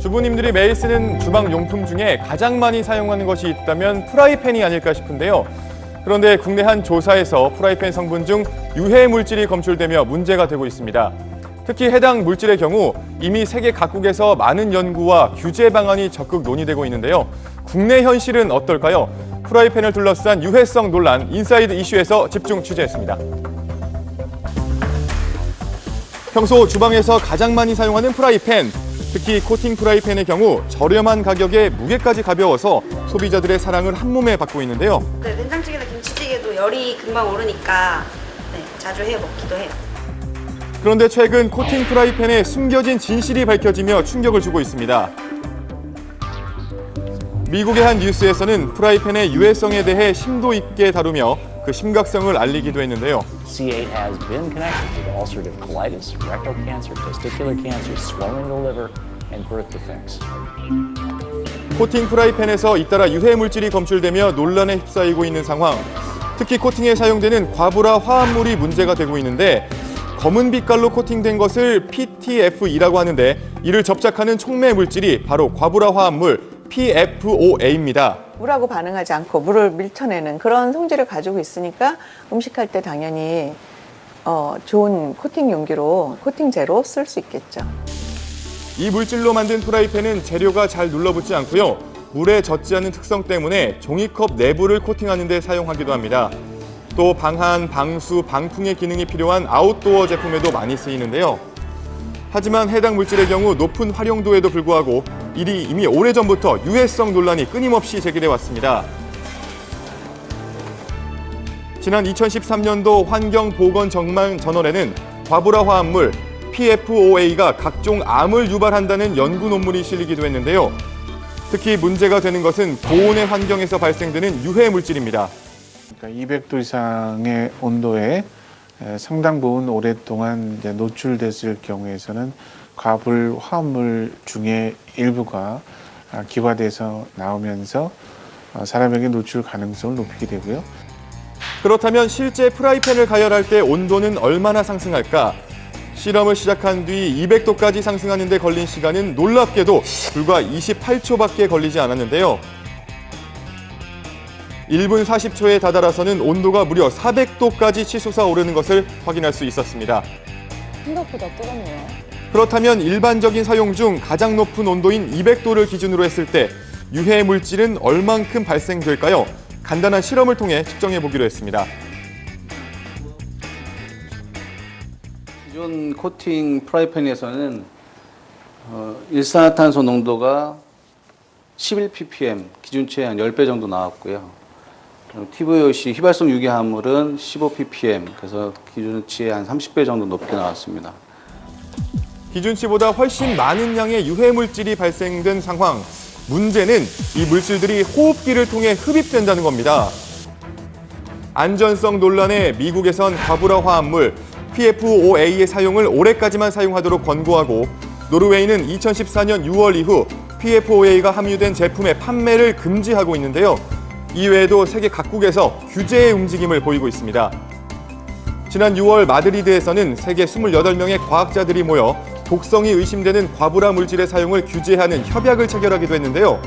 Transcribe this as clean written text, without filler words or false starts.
주부님들이 매일 쓰는 주방 용품 중에 가장 많이 사용하는 것이 있다면 프라이팬이 아닐까 싶은데요. 그런데 국내 한 조사에서 프라이팬 성분 중 유해 물질이 검출되며 문제가 되고 있습니다. 특히 해당 물질의 경우 이미 세계 각국에서 많은 연구와 규제 방안이 적극 논의되고 있는데요. 국내 현실은 어떨까요? 프라이팬을 둘러싼 유해성 논란, 인사이드 이슈에서 집중 취재했습니다. 평소 주방에서 가장 많이 사용하는 프라이팬, 특히 코팅 프라이팬의 경우 저렴한 가격에 무게까지 가벼워서 소비자들의 사랑을 한몸에 받고 있는데요. 네, 된장찌개나 김치찌개도 열이 금방 오르니까 자주 해 먹기도 해요. 그런데 최근 코팅 프라이팬에 숨겨진 진실이 밝혀지며 충격을 주고 있습니다. 미국의 한 뉴스에서는 프라이팬의 유해성에 대해 심도 있게 다루며 그 심각성을 알리기도 했는데요. C8 has been connected to ulcerative colitis, rectal cancer, testicular cancer, swelling of the liver, and birth defects. 코팅 프라이팬에서 잇따라 유해 물질이 검출되며 논란에 휩싸이고 있는 상황. 특히 코팅에 사용되는 과부라 화합물이 문제가 되고 있는데 검은 빛깔로 코팅된 것을 PTFE라고 하는데 이를 접착하는 촉매 물질이 바로 과부라 화합물 PFOA입니다. 물하고 반응하지 않고 물을 밀쳐내는 그런 성질을 가지고 있으니까 음식할 때 당연히 좋은 코팅 용기로, 코팅제로 쓸 수 있겠죠. 이 물질로 만든 프라이팬은 재료가 잘 눌러붙지 않고요. 물에 젖지 않는 특성 때문에 종이컵 내부를 코팅하는 데 사용하기도 합니다. 또 방한, 방수, 방풍의 기능이 필요한 아웃도어 제품에도 많이 쓰이는데요. 하지만 해당 물질의 경우 높은 활용도에도 불구하고 이미 오래전부터 유해성 논란이 끊임없이 제기돼 왔습니다. 지난 2013년도 환경보건전망저널에는 과부라 화합물 PFOA가 각종 암을 유발한다는 연구 논문이 실리기도 했는데요. 특히 문제가 되는 것은 고온의 환경에서 발생되는 유해 물질입니다. 200도 이상의 온도에 상당 부분 오랫동안 노출됐을 경우에서는 과불 화합물 중에 일부가 기화돼서 나오면서 사람에게 노출 가능성을 높이게 되고요. 그렇다면 실제 프라이팬을 가열할 때 온도는 얼마나 상승할까? 실험을 시작한 뒤 200도까지 상승하는 데 걸린 시간은 놀랍게도 불과 28초밖에 걸리지 않았는데요. 1분 40초에 다다라서는 온도가 무려 400도까지 치솟아 오르는 것을 확인할 수 있었습니다. 생각보다 뜨겁네요. 그렇다면 일반적인 사용 중 가장 높은 온도인 200도를 기준으로 했을 때 유해 물질은 얼만큼 발생될까요? 간단한 실험을 통해 측정해 보기로 했습니다. 기존 코팅 프라이팬에서는 일산화탄소 농도가 11ppm, 기준치의 한 10배 정도 나왔고요. TVOC, 휘발성 유기화합물은 15ppm, 그래서 기준치의 한 30배 정도 높게 나왔습니다. 기준치보다 훨씬 많은 양의 유해 물질이 발생된 상황. 문제는 이 물질들이 호흡기를 통해 흡입된다는 겁니다. 안전성 논란에 미국에선 과부라 화합물 PFOA의 사용을 올해까지만 사용하도록 권고하고 노르웨이는 2014년 6월 이후 PFOA가 함유된 제품의 판매를 금지하고 있는데요. 이외에도 세계 각국에서 규제의 움직임을 보이고 있습니다. 지난 6월 마드리드에서는 세계 28명의 과학자들이 모여 독성이 의심되는 과부라 물질의 사용을 규제하는 협약을 체결하기도 했는데요.